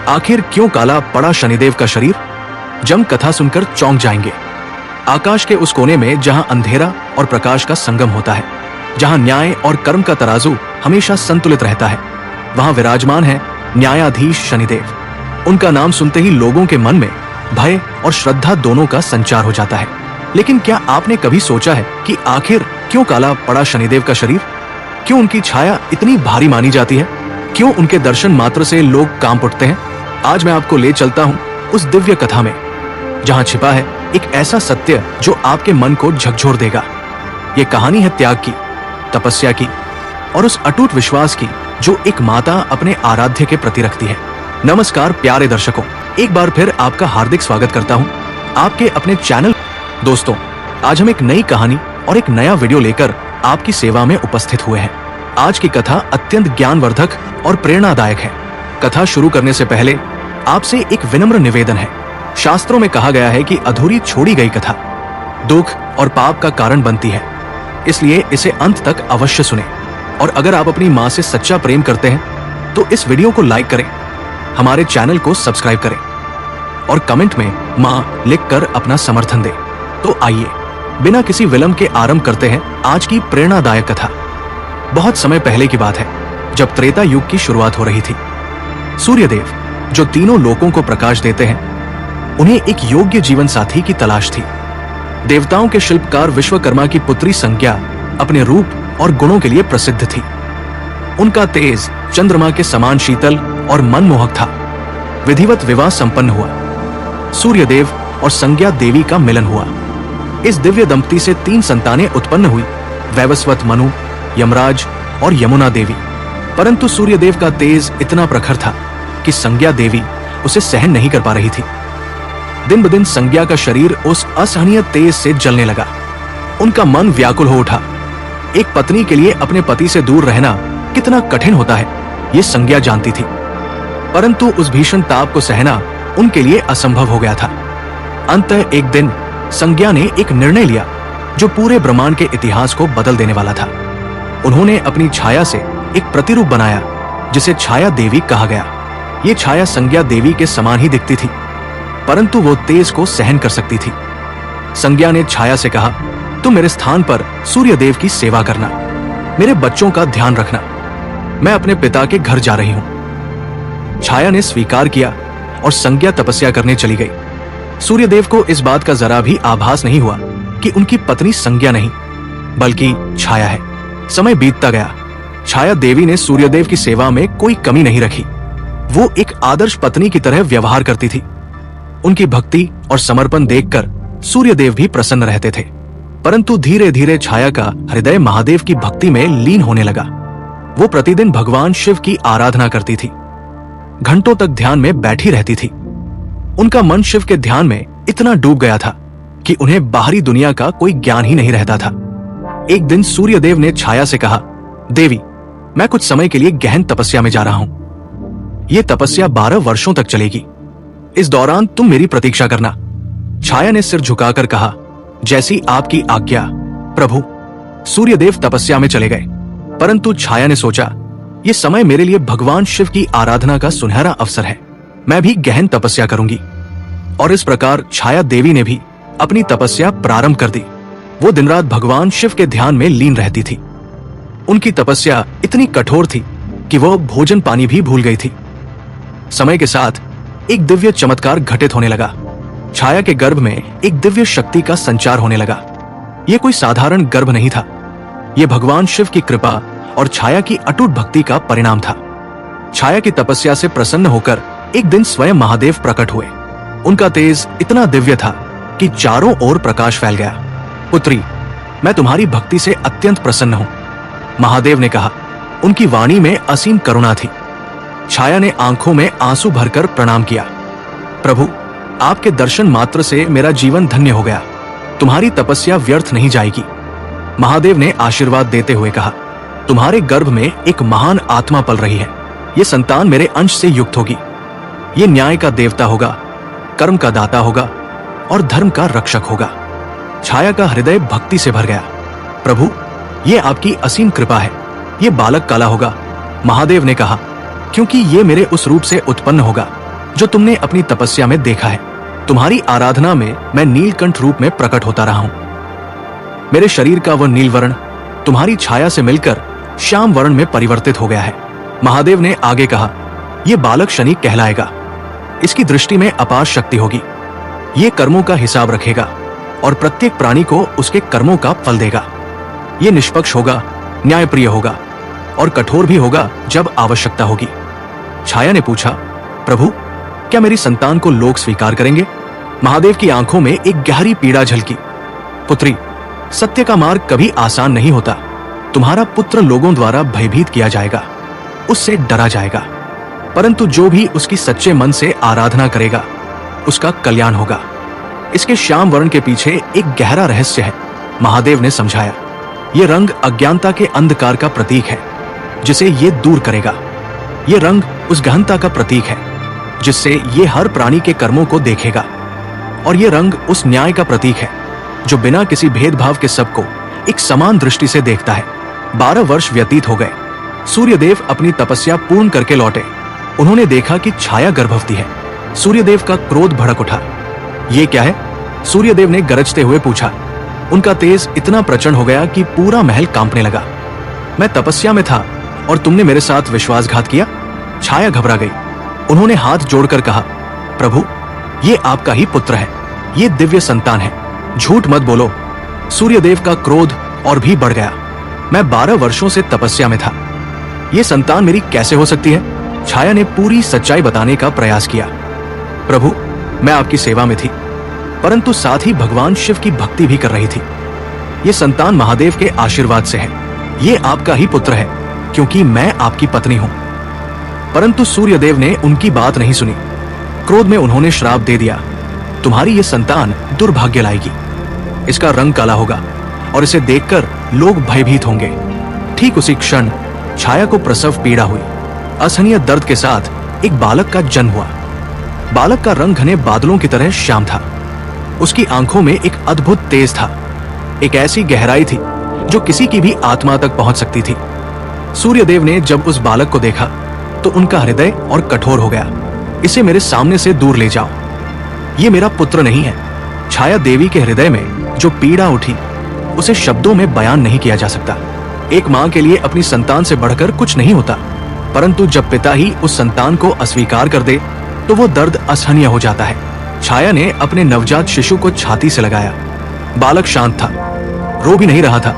आखिर क्यों काला पड़ा शनिदेव का शरीर? जम कथा सुनकर चौंक जाएंगे। आकाश के उस कोने में जहां अंधेरा और प्रकाश का संगम होता है, जहां न्याय और कर्म का तराजू हमेशा संतुलित रहता है, वहां विराजमान है न्यायाधीश शनिदेव। उनका नाम सुनते ही लोगों के मन में भय और श्रद्धा दोनों का संचार हो जाता है। लेकिन क्या आपने कभी सोचा है कि आखिर क्यों काला पड़ा शनिदेव का शरीर? क्यों उनकी छाया इतनी भारी मानी जाती है? क्यों उनके दर्शन मात्र से लोग कांप उठते हैं? आज मैं आपको ले चलता हूं उस दिव्य कथा में, जहां छिपा है एक ऐसा सत्य जो आपके मन को झकझोर देगा। ये कहानी है त्याग की, तपस्या की और उस अटूट विश्वास की जो एक माता अपने आराध्य के प्रति रखती है। नमस्कार प्यारे दर्शकों, एक बार फिर आपका हार्दिक स्वागत करता हूं आपके अपने चैनल। दोस्तों, आज हम एक नई कहानी और एक नया वीडियो लेकर आपकी सेवा में उपस्थित हुए हैं। आज की कथा अत्यंत ज्ञानवर्धक और प्रेरणादायक है। कथा शुरू करने से पहले आपसे एक विनम्र निवेदन है। शास्त्रों में कहा गया है कि अधूरी छोड़ी गई कथा दुख और पाप का कारण बनती है, इसलिए इसे अंत तक अवश्य सुनें। और अगर आप अपनी माँ से सच्चा प्रेम करते हैं तो इस वीडियो को लाइक करें, हमारे चैनल को सब्सक्राइब करें और कमेंट में माँ लिखकर अपना समर्थन दें। तो आइए बिना किसी विलंब के आरंभ करते हैं आज की प्रेरणादायक कथा। बहुत समय पहले की बात है, जब त्रेता युग की शुरुआत हो रही थी। सूर्यदेव, जो तीनों लोकों को प्रकाश देते हैं, उन्हें एक योग्य जीवन साथी की तलाश थी। देवताओं के शिल्पकार विश्वकर्मा की पुत्री संज्ञा अपने रूप और गुणों के लिए प्रसिद्ध थी। उनका तेज चंद्रमा के समान शीतल और मनमोहक था। विधिवत विवाह संपन्न हुआ। सूर्यदेव और संज्ञा देवी का मिलन हुआ। इस दिव्य दंपति से 3 संतानें उत्पन्न हुई, वैवस्वत मनु, यमराज और यमुना देवी। परंतु सूर्यदेव का तेज इतना प्रखर था कि संज्ञा देवी उसे सहन नहीं कर पा रही थी। दिन ब दिन संज्ञा का शरीर उस असहनीय तेज से जलने लगा। उनका मन व्याकुल हो उठा। एक पत्नी के लिए अपने पति से दूर रहना कितना कठिन होता है, ये संज्ञा जानती थी। परंतु उस भीषण ताप को सहना उनके लिए असंभव हो गया था। अंततः एक दिन संज्ञा ने एक निर्णय लिया जो पूरे ब्रह्मांड के इतिहास को बदल देने वाला था। उन्होंने अपनी छाया से एक प्रतिरूप बनाया जिसे छाया देवी कहा गया। ये छाया संज्ञा देवी के समान ही दिखती थी, परंतु वो तेज को सहन कर सकती थी। संज्ञा ने छाया से कहा, तुम मेरे स्थान पर सूर्यदेव की सेवा करना, मेरे बच्चों का ध्यान रखना। मैं अपने पिता के घर जा रही हूं। छाया ने स्वीकार किया और संज्ञा तपस्या करने चली गई। सूर्यदेव को इस बात का जरा भी आभास नहीं हुआ कि उनकी पत्नी संज्ञा नहीं बल्कि छाया है। समय बीतता गया। छाया देवी ने सूर्यदेव की सेवा में कोई कमी नहीं रखी। वो एक आदर्श पत्नी की तरह व्यवहार करती थी। उनकी भक्ति और समर्पण देखकर सूर्यदेव भी प्रसन्न रहते थे। परंतु धीरे धीरे छाया का हृदय महादेव की भक्ति में लीन होने लगा। वो प्रतिदिन भगवान शिव की आराधना करती थी, घंटों तक ध्यान में बैठी रहती थी। उनका मन शिव के ध्यान में इतना डूब गया था कि उन्हें बाहरी दुनिया का कोई ज्ञान ही नहीं रहता था। एक दिन सूर्यदेव ने छाया से कहा, देवी, मैं कुछ समय के लिए गहन तपस्या में जा रहा हूं। यह तपस्या 12 वर्षों तक चलेगी। इस दौरान तुम मेरी प्रतीक्षा करना। छाया ने सिर झुकाकर कहा, जैसी आपकी आज्ञा प्रभु। सूर्यदेव तपस्या में चले गए। परंतु छाया ने सोचा, यह समय मेरे लिए भगवान शिव की आराधना का सुनहरा अवसर है। मैं भी गहन तपस्या करूंगी। और इस प्रकार छाया देवी ने भी अपनी तपस्या प्रारंभ कर दी। वो दिन रात भगवान शिव के ध्यान में लीन रहती थी। उनकी तपस्या इतनी कठोर थी कि वो भोजन पानी भी भूल गई थी। समय के साथ एक दिव्य चमत्कार घटित होने लगा। छाया के गर्भ में एक दिव्य शक्ति का संचार होने लगा। यह कोई साधारण गर्भ नहीं था। यह भगवान शिव की कृपा और छाया की अटूट भक्ति का परिणाम था। छाया की तपस्या से प्रसन्न होकर एक दिन स्वयं महादेव प्रकट हुए। उनका तेज इतना दिव्य था कि चारों ओर प्रकाश फैल गया। पुत्री, मैं तुम्हारी भक्ति से अत्यंत प्रसन्न हूं, महादेव ने कहा। उनकी वाणी में असीम करुणा थी। छाया ने आंखों में आंसू भरकर प्रणाम किया। प्रभु, आपके दर्शन मात्र से मेरा जीवन धन्य हो गया। तुम्हारी तपस्या व्यर्थ नहीं जाएगी। महादेव ने आशीर्वाद देते हुए कहा, तुम्हारे गर्भ में एक महान आत्मा पल रही है। ये संतान मेरे अंश से युक्त होगी। ये न्याय का देवता होगा, कर्म का दाता होगा और धर्म का रक्षक होगा। छाया का हृदय भक्ति से भर गया। प्रभु, ये आपकी असीम कृपा है। ये बालक काला होगा, महादेव ने कहा, क्योंकि ये मेरे उस रूप से उत्पन्न होगा जो तुमने अपनी तपस्या में देखा है। तुम्हारी आराधना में मैं नीलकंठ रूप में प्रकट होता रहा हूं। मेरे शरीर का वह नील वर्ण तुम्हारी छाया से मिलकर श्याम वर्ण में परिवर्तित हो गया है। महादेव ने आगे कहा, यह बालक शनि कहलाएगा। इसकी दृष्टि में अपार शक्ति होगी। ये कर्मों का हिसाब रखेगा और प्रत्येक प्राणी को उसके कर्मों का फल देगा। ये निष्पक्ष होगा, न्यायप्रिय होगा और कठोर भी होगा जब आवश्यकता होगी। छाया ने पूछा, प्रभु क्या मेरी संतान को लोग स्वीकार करेंगे? महादेव की आंखों में एक गहरी पीड़ा झलकी। पुत्री, सत्य का मार्ग कभी आसान नहीं होता। तुम्हारा पुत्र लोगों द्वारा भयभीत किया जाएगा, उससे डरा जाएगा, परंतु जो भी उसकी सच्चे मन से आराधना करेगा उसका कल्याण होगा। इसके श्याम वर्ण के पीछे एक गहरा रहस्य है। महादेव ने समझाया, यह रंग अज्ञानता के अंधकार का प्रतीक है जिसे ये दूर करेगा। यह रंग उस गहनता का प्रतीक है जिससे ये हर प्राणी के कर्मों को देखेगा, और यह रंग उस न्याय का प्रतीक है जो बिना किसी भेदभाव के सबको एक समान दृष्टि से देखता है। 12 वर्ष व्यतीत हो गए। सूर्यदेव अपनी तपस्या पूर्ण करके लौटे। उन्होंने देखा कि छाया गर्भवती है। सूर्यदेव का क्रोध भड़क उठा। ये क्या है? सूर्यदेव ने गरजते हुए पूछा। उनका तेज इतना प्रचंड हो गया कि पूरा महल कांपने लगा। मैं तपस्या में था और तुमने मेरे साथ विश्वासघात किया? छाया घबरा गई। उन्होंने हाथ जोड़कर कहा, प्रभु ये आपका ही पुत्र है, ये दिव्य संतान है, झूठ मत बोलो। सूर्यदेव का क्रोध और भी बढ़ गया। मैं 12 वर्षों से तपस्या में था, ये संतान मेरी कैसे हो सकती है? छाया ने पूरी सच्चाई बताने का प्रयास किया। प्रभु मैं आपकी सेवा में थी, परंतु साथ ही भगवान शिव की भक्ति भी कर रही थी। ये संतान महादेव के आशीर्वाद से है। ये आपका ही पुत्र है क्योंकि मैं आपकी पत्नी हूं। परंतु सूर्यदेव ने उनकी बात नहीं सुनी। क्रोध में उन्होंने श्राप दे दिया, तुम्हारी ये संतान दुर्भाग्य लाएगी। इसका रंग काला होगा और इसे देखकर लोग भयभीत होंगे। ठीक उसी क्षण छाया को प्रसव पीड़ा हुई। असहनीय दर्द के साथ एक बालक का जन्म हुआ। बालक का रंग घने बादलों की तरह श्याम था। उसकी आंखों में एक अद्भुत तेज था, एक ऐसी गहराई थी जो किसी की भी आत्मा तक पहुंच सकती थी। सूर्यदेव ने जब उस बालक को देखा तो उनका हृदय और कठोर हो गया। इसे मेरे सामने से दूर ले जाओ, ये मेरा पुत्र नहीं है। छाया देवी के हृदय में जो पीड़ा उठी उसे शब्दों में बयान नहीं किया जा सकता। एक माँ के लिए अपनी संतान से बढ़कर कुछ नहीं होता, परंतु जब पिता ही उस संतान को अस्वीकार कर दे तो वो दर्द असहनीय हो जाता है। छाया ने अपने नवजात शिशु को छाती से लगाया। बालक शांत था, रो भी नहीं रहा था।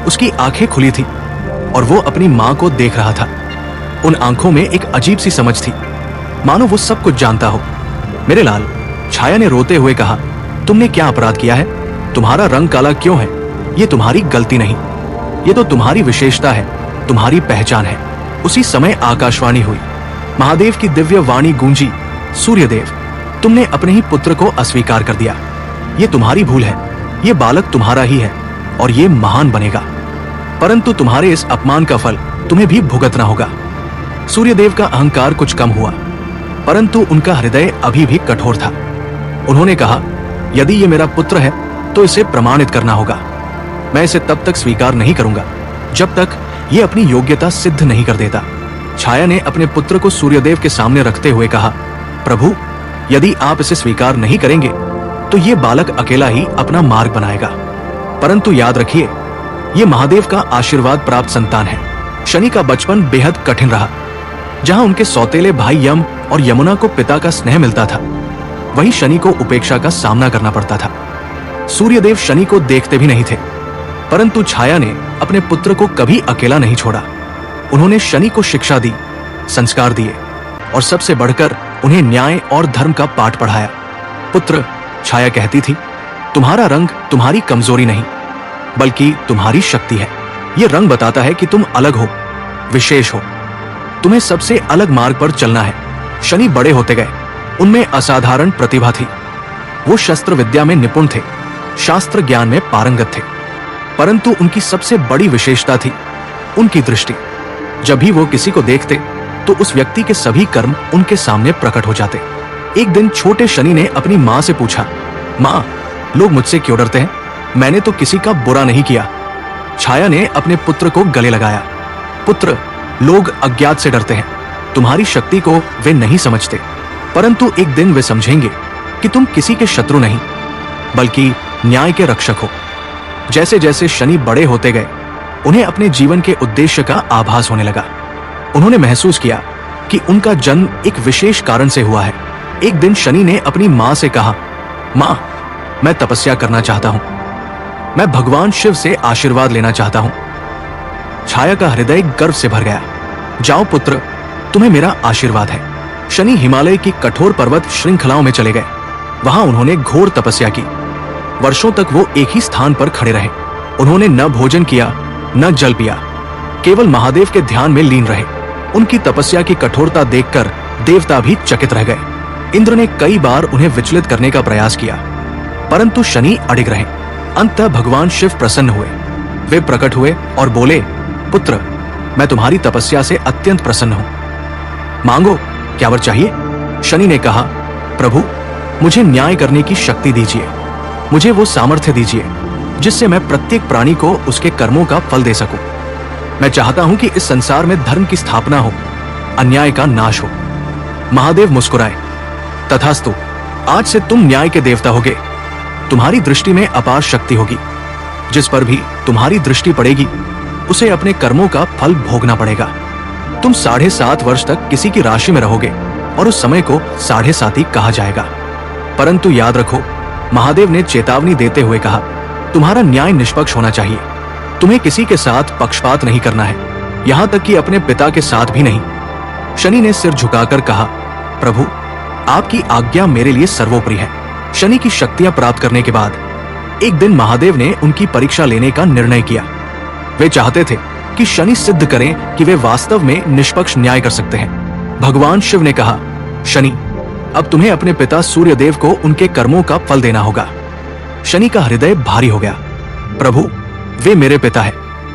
उसकी आंखें खुली थी और वो अपनी माँ को देख रहा था। उन आंखों में एक अजीब सी समझ थी, मानो वो सब कुछ जानता हो। मेरे लाल, छाया ने रोते हुए कहा, तुमने क्या अपराध किया है? तुम्हारा रंग काला क्यों है? ये तुम्हारी गलती नहीं, ये तो तुम्हारी विशेषता है, तुम्हारी पहचान है। उसी समय आकाशवाणी हुई। महादेव की दिव्य वाणी गूंजी, सूर्यदेव तुमने अपने ही पुत्र को अस्वीकार कर दिया। ये तुम्हारी भूल है। ये बालक तुम्हारा ही है और ये महान बनेगा, परंतु तुम्हारे इस अपमान का फल तुम्हें भी भुगतना होगा। सूर्यदेव का अहंकार कुछ कम हुआ, परंतु उनका हृदय अभी भी कठोर था। उन्होंने कहा, यदि ये मेरा पुत्र है तो इसे प्रमाणित करना होगा। मैं इसे तब तक स्वीकार नहीं करूंगा जब तक ये अपनी योग्यता सिद्ध नहीं कर देता। छाया ने अपने पुत्र को सूर्यदेव के सामने रखते हुए कहा, प्रभु यदि आप इसे स्वीकार नहीं करेंगे तो ये बालक अकेला ही अपना मार्ग बनाएगा, परंतु याद रखिए ये महादेव का आशीर्वाद प्राप्त संतान है। शनि का बचपन बेहद कठिन रहा। जहां उनके सौतेले भाई यम और यमुना को पिता का स्नेह मिलता था, वहीं शनि को उपेक्षा का सामना करना पड़ता था। सूर्यदेव शनि को देखते भी नहीं थे, परंतु छाया ने अपने पुत्र को कभी अकेला नहीं छोड़ा। उन्होंने शनि को शिक्षा दी, संस्कार दिए और सबसे बढ़कर उन्हें न्याय और धर्म का पाठ पढ़ाया। पुत्र, छाया कहती थी, तुम्हारा रंग तुम्हारी कमजोरी नहीं बल्कि तुम्हारी शक्ति है। यह रंग बताता है कि तुम अलग हो, विशेष हो। तुम्हें सबसे अलग मार्ग पर चलना है। शनि बड़े होते गए, उनमें असाधारण प्रतिभा थी। वो शस्त्र विद्या में निपुण थे, शास्त्र ज्ञान में पारंगत थे, परंतु उनकी सबसे बड़ी विशेषता थी उनकी दृष्टि। जब भी वो किसी को देखते तो उस व्यक्ति के सभी कर्म उनके सामने प्रकट हो जाते। एक दिन छोटे शनि ने अपनी माँ से पूछा, माँ लोग मुझसे क्यों डरते हैं? मैंने तो किसी का बुरा नहीं किया। छाया ने अपने पुत्र को गले लगाया। पुत्र, लोग अज्ञात से डरते हैं, तुम्हारी शक्ति को वे नहीं समझते। परंतु एक दिन वे समझेंगे कि तुम किसी के शत्रु नहीं बल्कि न्याय के रक्षक हो। जैसे जैसे शनि बड़े होते गए उन्हें अपने जीवन के उद्देश्य का आभास होने लगा। उन्होंने महसूस किया कि उनका जन्म एक विशेष कारण से हुआ है। एक दिन शनि ने अपनी मां से कहा, मां, मैं तपस्या करना चाहता हूं, मैं भगवान शिव से आशीर्वाद लेना चाहता हूं। छाया का हृदय गर्व से भर गया। जाओ पुत्र, तुम्हें मेरा आशीर्वाद है। शनि हिमालय की कठोर पर्वत श्रृंखलाओं में चले गए। वहां उन्होंने घोर तपस्या की। वर्षों तक वो एक ही स्थान पर खड़े रहे। उन्होंने न भोजन किया न जल पिया, केवल महादेव के ध्यान में लीन रहे। उनकी तपस्या की कठोरता देखकर देवता भी चकित रह गए। इंद्र ने कई बार उन्हें विचलित करने का प्रयास किया, परंतु शनि अडिग रहे। अंततः भगवान शिव प्रसन्न हुए। वे प्रकट हुए और बोले, पुत्र, मैं तुम्हारी तपस्या से अत्यंत प्रसन्न हूं। मांगो, क्या वर चाहिए? शनि ने कहा, प्रभु, मुझे न्याय करने की शक्ति दीजिए। मुझे वो सामर्थ्य दीजिए जिससे मैं प्रत्येक प्राणी को उसके कर्मों का फल दे सकूं। मैं चाहता हूं कि इस संसार में धर्म की स्थापना हो, अन्याय का नाश हो। महादेव मुस्कुराए। तथास्तु, आज से तुम न्याय के देवता होगे। तुम्हारी दृष्टि में अपार शक्ति होगी। जिस पर भी तुम्हारी दृष्टि पड़ेगी उसे अपने कर्मों का फल भोगना पड़ेगा। तुम 7.5 वर्ष तक किसी की राशि में रहोगे और उस समय को 7.5 ही कहा जाएगा। परंतु याद रखो, महादेव ने चेतावनी देते हुए कहा, तुम्हारा न्याय निष्पक्ष होना चाहिए। तुम्हें किसी के साथ पक्षपात नहीं करना है, यहां तक कि अपने पिता के साथ भी नहीं। शनि ने सिर झुकाकर कहा, प्रभु, आपकी आज्ञा मेरे लिए सर्वोपरि है। शनि की शक्तियां प्राप्त करने के बाद एक दिन महादेव ने उनकी परीक्षा लेने का निर्णय किया। वे चाहते थे कि शनि सिद्ध करें कि वे वास्तव में निष्पक्ष न्याय कर सकते हैं। भगवान शिव ने कहा, शनि, अब तुम्हें अपने पिता सूर्यदेव को उनके कर्मों का फल देना होगा। शनि का हृदय भारी हो गया। प्रभु, वे मेरे पिता हैं।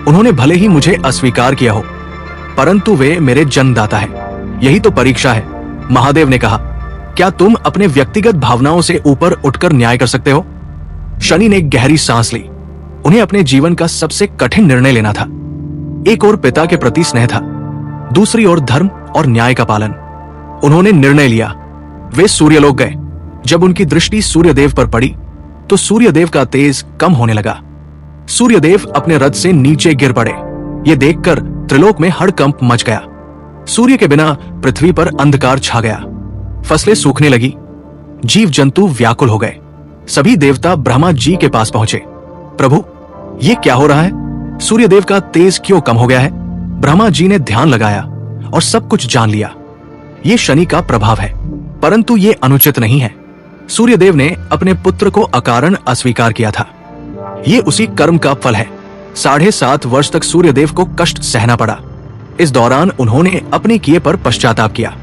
उन्होंने भले ही मुझे अस्वीकार किया हो, परंतु वे मेरे जन्मदाता हैं। यही तो परीक्षा है। महादेव ने कहा, क्या तुम अपने व्यक्तिगत भावनाओं से ऊपर उठकर न्याय कर सकते हो? शनि ने गहरी सांस ली। उन्हें अपने जीवन का सबसे कठिन निर्णय लेना था। एक ओर पिता के प्रति स्नेह था, दूसरी ओर धर्म और न्याय का पालन। उन्होंने निर्णय लिया। वे सूर्यलोक गए। जब उनकी दृष्टि सूर्यदेव पर पड़ी तो सूर्यदेव का तेज कम होने लगा। सूर्यदेव अपने रथ से नीचे गिर पड़े। ये देखकर त्रिलोक में हड़कंप मच गया। सूर्य के बिना पृथ्वी पर अंधकार छा गया। फसलें सूखने लगी। जीव जंतु व्याकुल हो गए। सभी देवता ब्रह्मा जी के पास पहुंचे। प्रभु, ये क्या हो रहा है? सूर्यदेव का तेज क्यों कम हो गया है? ब्रह्मा जी ने ध्यान लगाया और सब कुछ जान लिया। ये शनि का प्रभाव है, परंतु ये अनुचित नहीं है। सूर्यदेव ने अपने पुत्र को अकारण अस्वीकार किया था। ये उसी कर्म का फल है। 7.5 वर्ष तक सूर्यदेव को कष्ट सहना पड़ा। इस दौरान उन्होंने अपने किए पर पश्चाताप किया।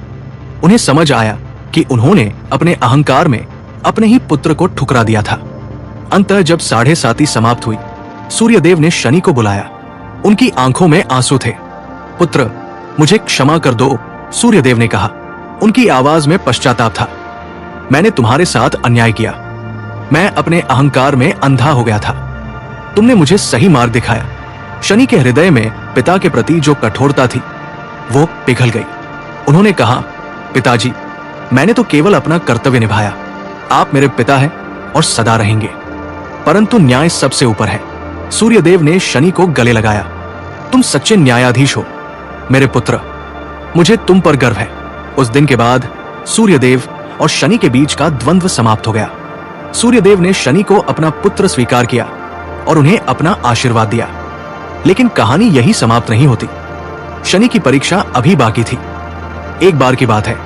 उन्हें समझ आया कि उन्होंने अपने अहंकार में अपने ही पुत्र को ठुकरा दिया था। अंततः जब 7.5 समाप्त हुई, सूर्यदेव ने शनि को बुलाया। उनकी आंखों में आंसू थे। पुत्र, मुझे क्षमा कर दो, सूर्यदेव ने कहा। उनकी आवाज में पश्चाताप था। मैंने तुम्हारे साथ अन्याय किया। मैं अपने अहंकार में अंधा हो गया था। तुमने मुझे सही मार्ग दिखाया। शनि के हृदय में पिता के प्रति जो कठोरता थी वो पिघल गई। उन्होंने कहा, पिताजी, मैंने तो केवल अपना कर्तव्य निभाया। आप मेरे पिता हैं और सदा रहेंगे, परंतु न्याय सबसे ऊपर है। सूर्यदेव ने शनि को गले लगाया। तुम सच्चे न्यायाधीश हो मेरे पुत्र। मुझे तुम पर गर्व है। उस दिन के बाद सूर्यदेव और शनि के बीच का द्वंद्व समाप्त हो गया। सूर्यदेव ने शनि को अपना पुत्र स्वीकार किया और उन्हें अपना आशीर्वाद दिया। लेकिन कहानी यही समाप्त नहीं होती। शनि की परीक्षा अभी बाकी थी। एक बार की बात है,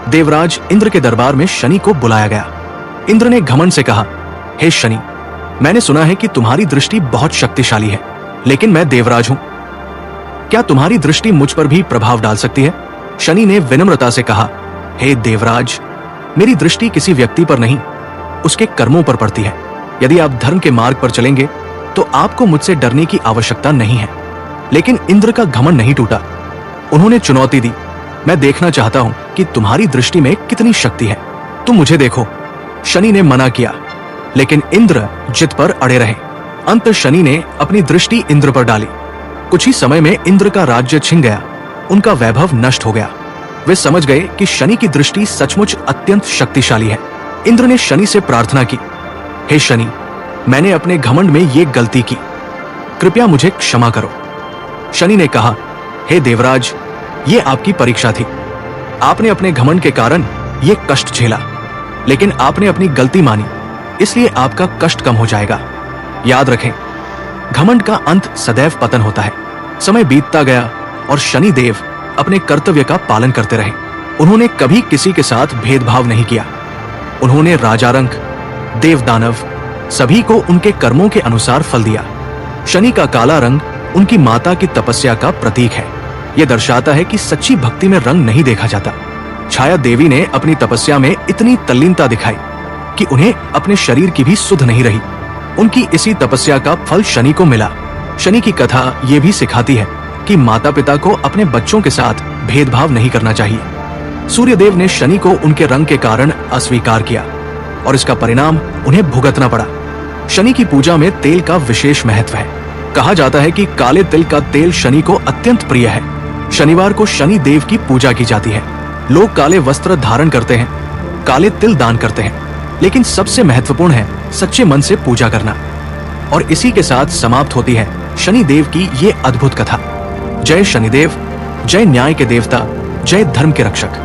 देवराज इंद्र के दरबार में शनि को बुलाया गया। इंद्र ने घमंड से कहा, हे शनि, मैंने सुना है कि तुम्हारी दृष्टि बहुत शक्तिशाली है, लेकिन मैं देवराज हूं। क्या तुम्हारी दृष्टि मुझ पर भी प्रभाव डाल सकती है? शनि ने विनम्रता से कहा, हे देवराज, मेरी दृष्टि किसी व्यक्ति पर नहीं, उसके कर्मों पर पड़ती है। यदि आप धर्म के मार्ग पर चलेंगे तो आपको मुझसे डरने की आवश्यकता नहीं है। लेकिन इंद्र का घमंड नहीं टूटा। उन्होंने चुनौती दी, मैं देखना चाहता हूं कि तुम्हारी दृष्टि में कितनी शक्ति है। तुम मुझे देखो। शनि ने मना किया, लेकिन इंद्र जिद पर अड़े रहे। अंत शनि ने अपनी दृष्टि इंद्र पर डाली। कुछ ही समय में इंद्र का राज्य छिन गया। उनका वैभव नष्ट हो गया। वे समझ गए कि शनि की दृष्टि सचमुच अत्यंत शक्तिशाली है। इंद्र ने शनि से प्रार्थना की, हे शनि, मैंने अपने घमंड में ये गलती की, कृपया मुझे क्षमा करो। शनि ने कहा, हे देवराज, ये आपकी परीक्षा थी। आपने अपने घमंड के कारण ये कष्ट झेला, लेकिन आपने अपनी गलती मानी, इसलिए आपका कष्ट कम हो जाएगा। याद रखें, घमंड का अंत सदैव पतन होता है। समय बीतता गया और शनि देव अपने कर्तव्य का पालन करते रहे। उन्होंने कभी किसी के साथ भेदभाव नहीं किया। उन्होंने राजारंक, देव दानव सभी को उनके कर्मों के अनुसार फल दिया। शनि का काला रंग उनकी माता की तपस्या का प्रतीक है। यह दर्शाता है कि सच्ची भक्ति में रंग नहीं देखा जाता। छाया देवी ने अपनी तपस्या में इतनी तल्लीनता दिखाई कि उन्हें अपने शरीर की भी सुध नहीं रही। उनकी इसी तपस्या का फल शनि को मिला। शनि की कथा ये भी सिखाती है कि माता पिता को अपने बच्चों के साथ भेदभाव नहीं करना चाहिए। सूर्यदेव ने शनि को उनके रंग के कारण अस्वीकार किया और इसका परिणाम उन्हें भुगतना पड़ा। शनि की पूजा में तेल का विशेष महत्व है। कहा जाता है कि काले तिल का तेल शनि को अत्यंत प्रिय है। शनिवार को शनि देव की पूजा की जाती है। लोग काले वस्त्र धारण करते हैं, काले तिल दान करते हैं, लेकिन सबसे महत्वपूर्ण है सच्चे मन से पूजा करना। और इसी के साथ समाप्त होती है शनि देव की ये अद्भुत कथा। जय शनिदेव, जय न्याय के देवता, जय धर्म के रक्षक।